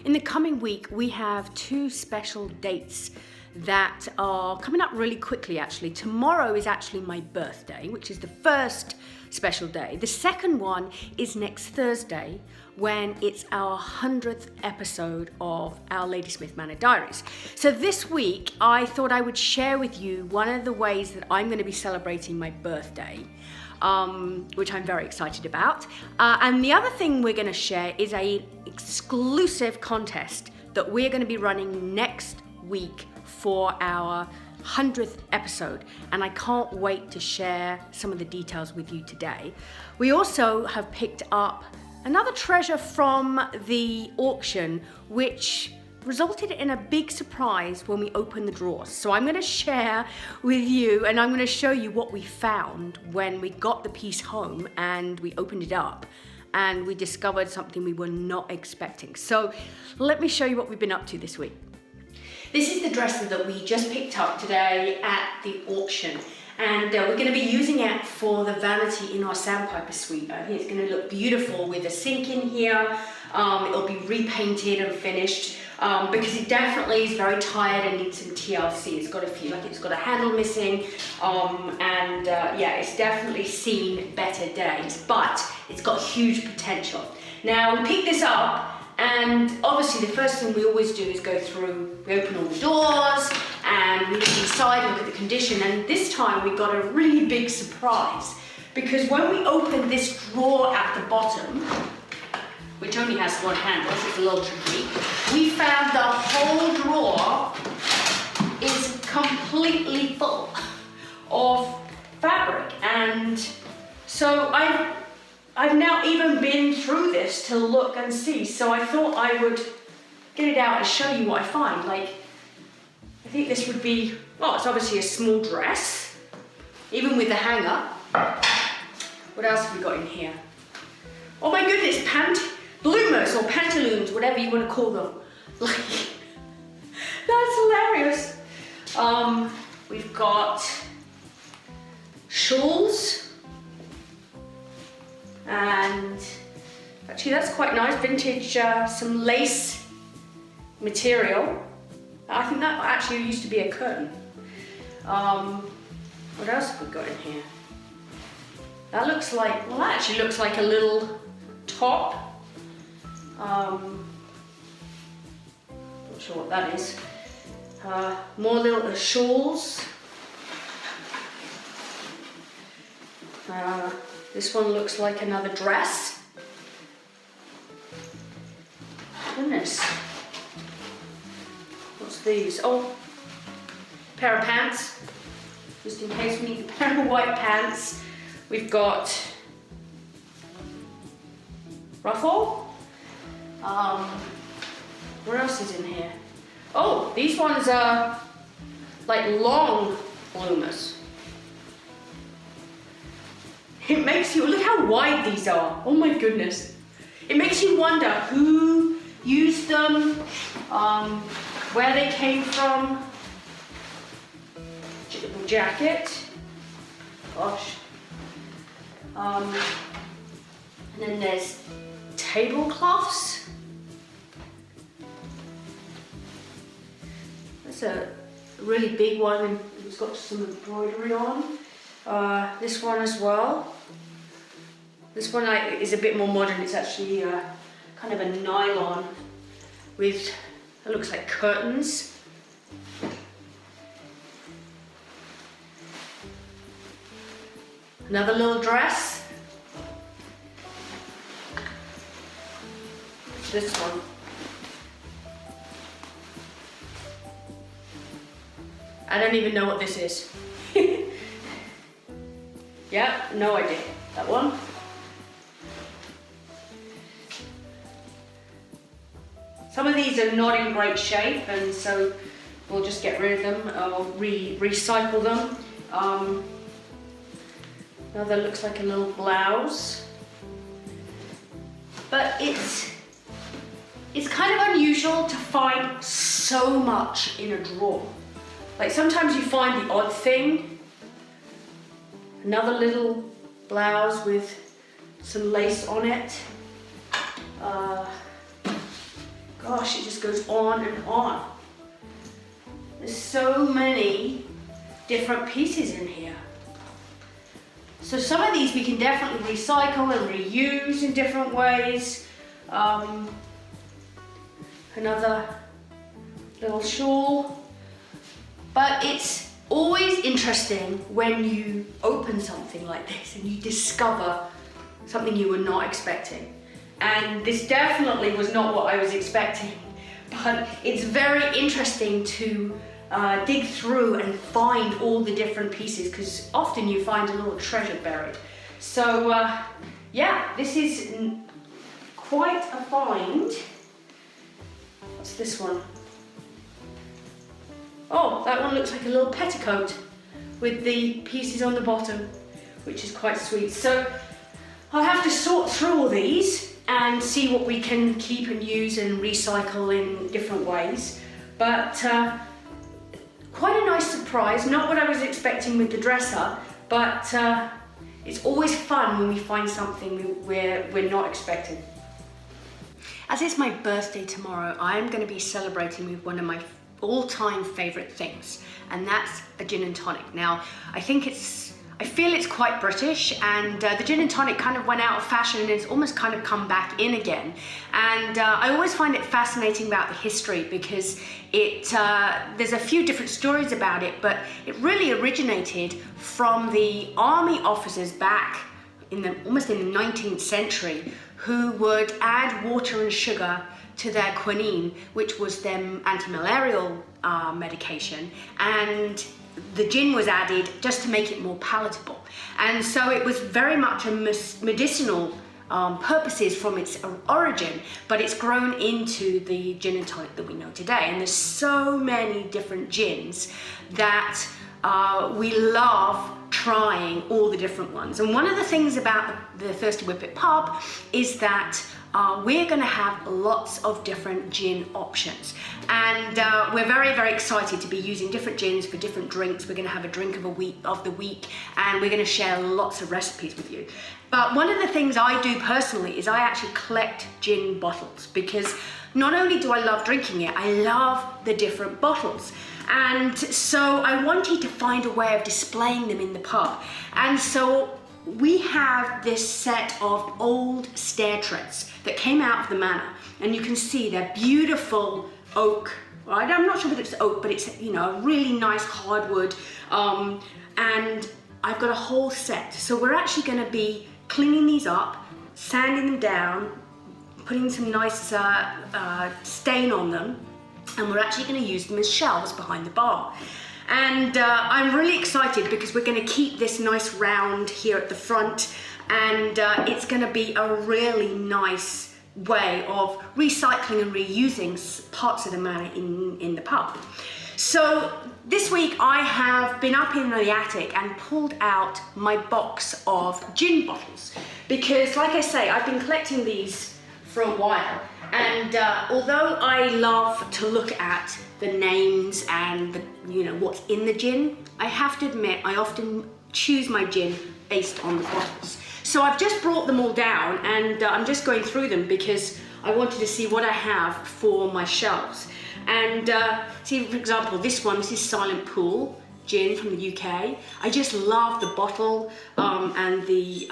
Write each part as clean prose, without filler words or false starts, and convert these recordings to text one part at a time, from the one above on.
In the coming week, we have two special dates that are coming up really quickly actually. Tomorrow is actually my birthday, which is the first special day. The second one is next Thursday, when it's our 100th episode of our Lady Smith Manor Diaries. So this week, I thought I would share with you one of the ways that I'm going to be celebrating my birthday, which I'm very excited about. And the other thing we're going to share is an exclusive contest that we're going to be running next week for our 100th episode, and I can't wait to share some of the details with you today. We also have picked up another treasure from the auction, which resulted in a big surprise when we opened the drawers. So I'm going to share with you, and I'm going to show you what we found when we got the piece home and we opened it up and we discovered something we were not expecting. So let me show you what we've been up to this week. This is the dresser that we just picked up today at the auction, and we're going to be using it for the vanity in our sandpiper suite. I think it's going to look beautiful with a sink in here. It'll be repainted and finished because it definitely is very tired and needs some TLC. It's got to feel like it's got a handle missing, and yeah, it's definitely seen better days, but it's got huge potential. Now, we picked this up, and obviously the first thing we always do is go through, we open all the doors and we look inside and look at the condition, and this time we got a really big surprise, because when we opened this drawer at the bottom, which only has one handle, so it's a little tricky, we found the whole drawer is completely full of fabric. And so I've now even been through this to look and see, so I thought I would get it out and show you what I find. Like, I think this would be, well, it's obviously a small dress, even with the hanger. What else have we got in here? Oh my goodness, bloomers or pantaloons, whatever you want to call them. Like, that's hilarious. We've got shawls. And actually that's quite nice, vintage, some lace material. I think that actually used to be a curtain. What else have we got in here? That looks like, well, that actually looks like a little top. Not sure what that is. More little shawls. This one looks like another dress. Goodness. What's these? Oh, pair of pants. Just in case we need a pair of white pants. We've got ruffle. What else is in here? Oh, these ones are like long bloomers. It makes you, look how wide these are. Oh my goodness. It makes you wonder who used them, where they came from. Jacket. Gosh. And then there's tablecloths. That's a really big one, and it's got some embroidery on. This one as well. This one is a bit more modern. It's actually kind of a nylon with, it looks like curtains. Another little dress. This one. I don't even know what this is. Yeah, no idea. That one. Some of these are not in great shape, and so we'll just get rid of them or recycle them. Another looks like a little blouse. But it's kind of unusual to find so much in a drawer. Like, sometimes you find the odd thing. Another little blouse with some lace on it. Gosh, it just goes on and on. There's so many different pieces in here. So some of these we can definitely recycle and reuse in different ways. Another little shawl. But it's always interesting when you open something like this and you discover something you were not expecting. And this definitely was not what I was expecting, but it's very interesting to dig through and find all the different pieces, because often you find a little treasure buried. So yeah, this is quite a find. What's this one? Oh, that one looks like a little petticoat with the pieces on the bottom, which is quite sweet. So I'll have to sort through all these and see what we can keep and use and recycle in different ways. But quite a nice surprise, not what I was expecting with the dresser, but it's always fun when we find something we're not expecting. As it's my birthday tomorrow, I am going to be celebrating with one of my all-time favourite things, and that's a gin and tonic. Now, I feel it's quite British, and the gin and tonic kind of went out of fashion and it's almost kind of come back in again. And I always find it fascinating about the history, because there's a few different stories about it, but it really originated from the army officers back almost in the 19th century, who would add water and sugar to their quinine, which was their anti-malarial medication, and the gin was added just to make it more palatable. And so it was very much a medicinal purposes from its origin, but it's grown into the gin and tonic that we know today. And there's so many different gins that we love trying all the different ones. And one of the things about the Thirsty Whippet Pub is that we're going to have lots of different gin options, and we're very, very excited to be using different gins for different drinks. We're going to have a drink of the week, and we're going to share lots of recipes with you. But one of the things I do personally is I actually collect gin bottles, because not only do I love drinking it, I love the different bottles. And so I wanted to find a way of displaying them in the pub. And so we have this set of old stair treads that came out of the manor, and you can see they're beautiful oak. Right? I'm not sure whether it's oak, but it's, you know, really nice hardwood. And I've got a whole set. So we're actually going to be cleaning these up, sanding them down, putting some nice stain on them, and we're actually going to use them as shelves behind the bar. And I'm really excited because we're going to keep this nice round here at the front, and it's going to be a really nice way of recycling and reusing parts of the manor in the pub. So this week I have been up in the attic and pulled out my box of gin bottles, because like I say, I've been collecting these for a while, and although I love to look at the names and what's in the gin, I have to admit I often choose my gin based on the bottles. So I've just brought them all down, and I'm just going through them because I wanted to see what I have for my shelves. And see, for example, this is Silent Pool gin from the UK. I just love the bottle and the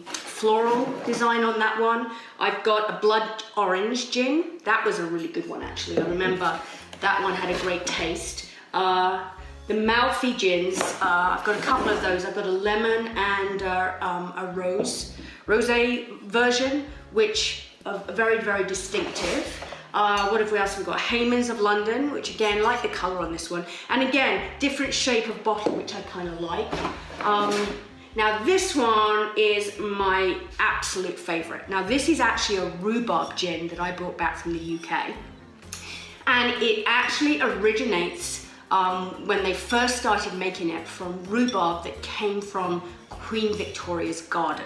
floral design on that one. I've got a blood orange gin. That was a really good one, actually. I remember that one had a great taste. The mouthy gins, I've got a couple of those. I've got a lemon and a rosé version, which are very, very distinctive. What have we else? We've got Hayman's of London, which again, like the colour on this one. And again, different shape of bottle, which I kind of like. Now this one is my absolute favourite. Now this is actually a rhubarb gin that I brought back from the UK. And it actually originates when they first started making it from rhubarb that came from Queen Victoria's garden.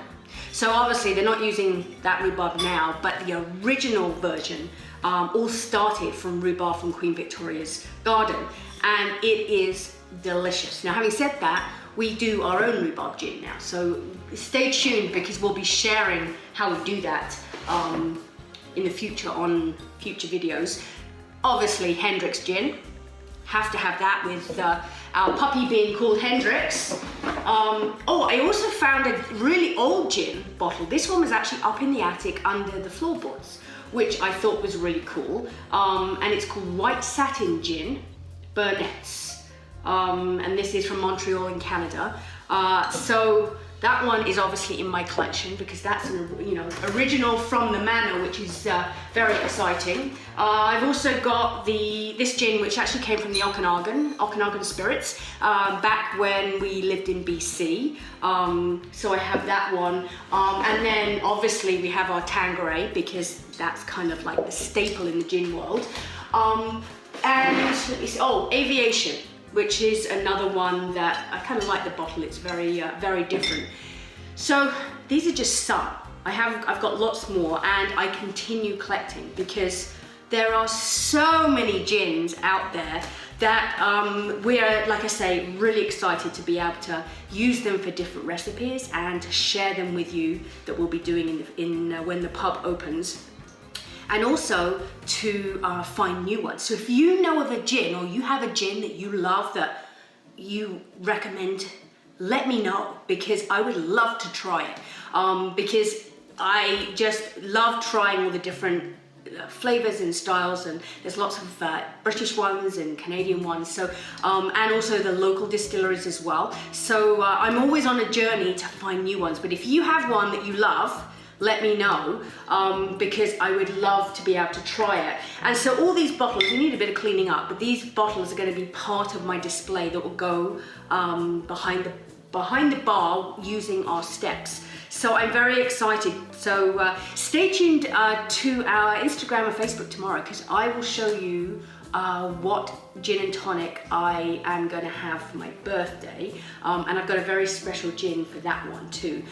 So obviously they're not using that rhubarb now, but the original version all started from rhubarb from Queen Victoria's garden, and it is delicious. Now, having said that, we do our own rhubarb gin now, so stay tuned because we'll be sharing how we do that in the future on future videos. Obviously Hendrick's gin, have to have that with our puppy being called Hendrick's. Oh, I also found a really old gin bottle. This one was actually up in the attic under the floorboards, which I thought was really cool. And it's called White Satin Gin, Burnett's. And this is from Montreal in Canada. So that one is obviously in my collection because that's an original from the manor, which is very exciting. I've also got this gin, which actually came from the Okanagan Spirits, back when we lived in BC. So I have that one. And then obviously we have our Tanqueray because that's kind of like the staple in the gin world. And let me see, Aviation, which is another one that I kind of like the bottle. It's very, very different. So these are just some. I've got lots more, and I continue collecting because there are so many gins out there that we are, like I say, really excited to be able to use them for different recipes and to share them with you that we'll be doing when the pub opens. And also to find new ones. So if you know of a gin or you have a gin that you love that you recommend, let me know because I would love to try it. Because I just love trying all the different flavors and styles, and there's lots of British ones and Canadian ones, so and also the local distilleries as well. So I'm always on a journey to find new ones, but if you have one that you love, let me know, because I would love to be able to try it. And so all these bottles, you need a bit of cleaning up, but these bottles are going to be part of my display that will go behind the bar using our steps. So I'm very excited. So stay tuned to our Instagram and Facebook tomorrow, because I will show you what gin and tonic I am going to have for my birthday, and I've got a very special gin for that one too,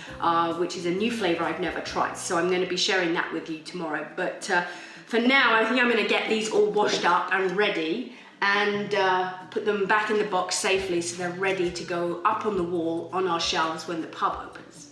which is a new flavor I've never tried, so I'm going to be sharing that with you tomorrow. But for now, I think I'm going to get these all washed up and ready and put them back in the box safely so they're ready to go up on the wall on our shelves when the pub opens.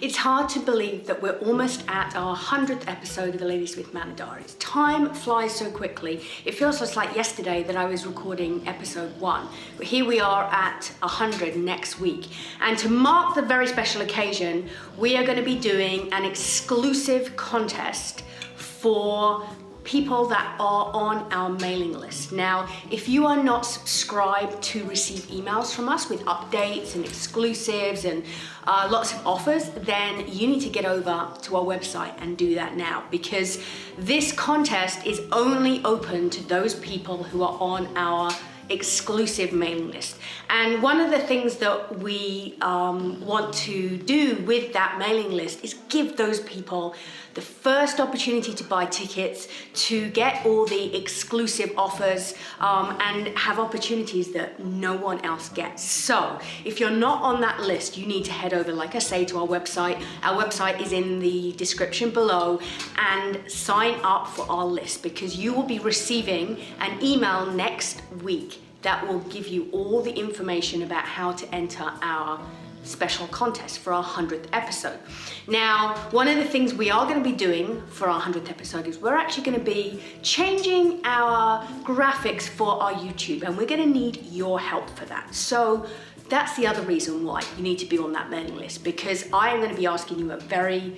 It's hard to believe that we're almost at our 100th episode of the Lady Smith Manor Diaries. Time flies so quickly. It feels just like yesterday that I was recording episode 1. But here we are at 100 next week. And to mark the very special occasion, we are going to be doing an exclusive contest for people that are on our mailing list. Now, if you are not subscribed to receive emails from us with updates and exclusives and lots of offers, then you need to get over to our website and do that now, because this contest is only open to those people who are on our exclusive mailing list. And one of the things that we want to do with that mailing list is give those people the first opportunity to buy tickets, to get all the exclusive offers, and have opportunities that no one else gets. So if you're not on that list, you need to head over, like I say, to our website. Our website is in the description below, and sign up for our list, because you will be receiving an email next week that will give you all the information about how to enter our special contest for our 100th episode. Now, one of the things we are going to be doing for our 100th episode is we're actually going to be changing our graphics for our YouTube, and we're going to need your help for that. So that's the other reason why you need to be on that mailing list, because I am going to be asking you a very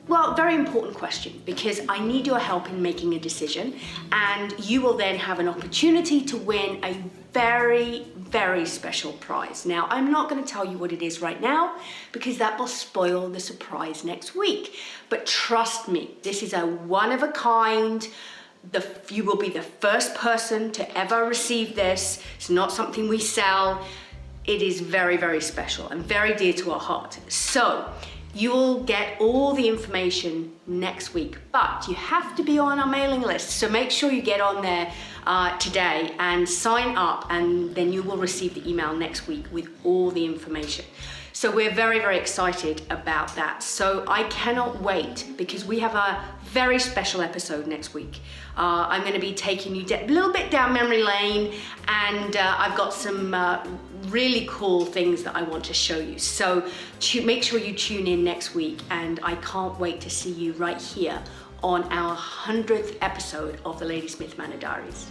important question, because I need your help in making a decision, and you will then have an opportunity to win a very, very special prize. Now, I'm not going to tell you what it is right now, because that will spoil the surprise next week. But trust me, this is a one-of-a-kind. You will be the first person to ever receive this. It's not something we sell. It is very, very special and very dear to our heart. So you'll get all the information next week, but you have to be on our mailing list. So make sure you get on there today and sign up, and then you will receive the email next week with all the information. So we're very, very excited about that. So I cannot wait, because we have a very special episode next week. I'm going to be taking you a little bit down memory lane, and I've got some really cool things that I want to show you. So make sure you tune in next week, and I can't wait to see you right here on our 100th episode of the Lady Smith Manor Diaries.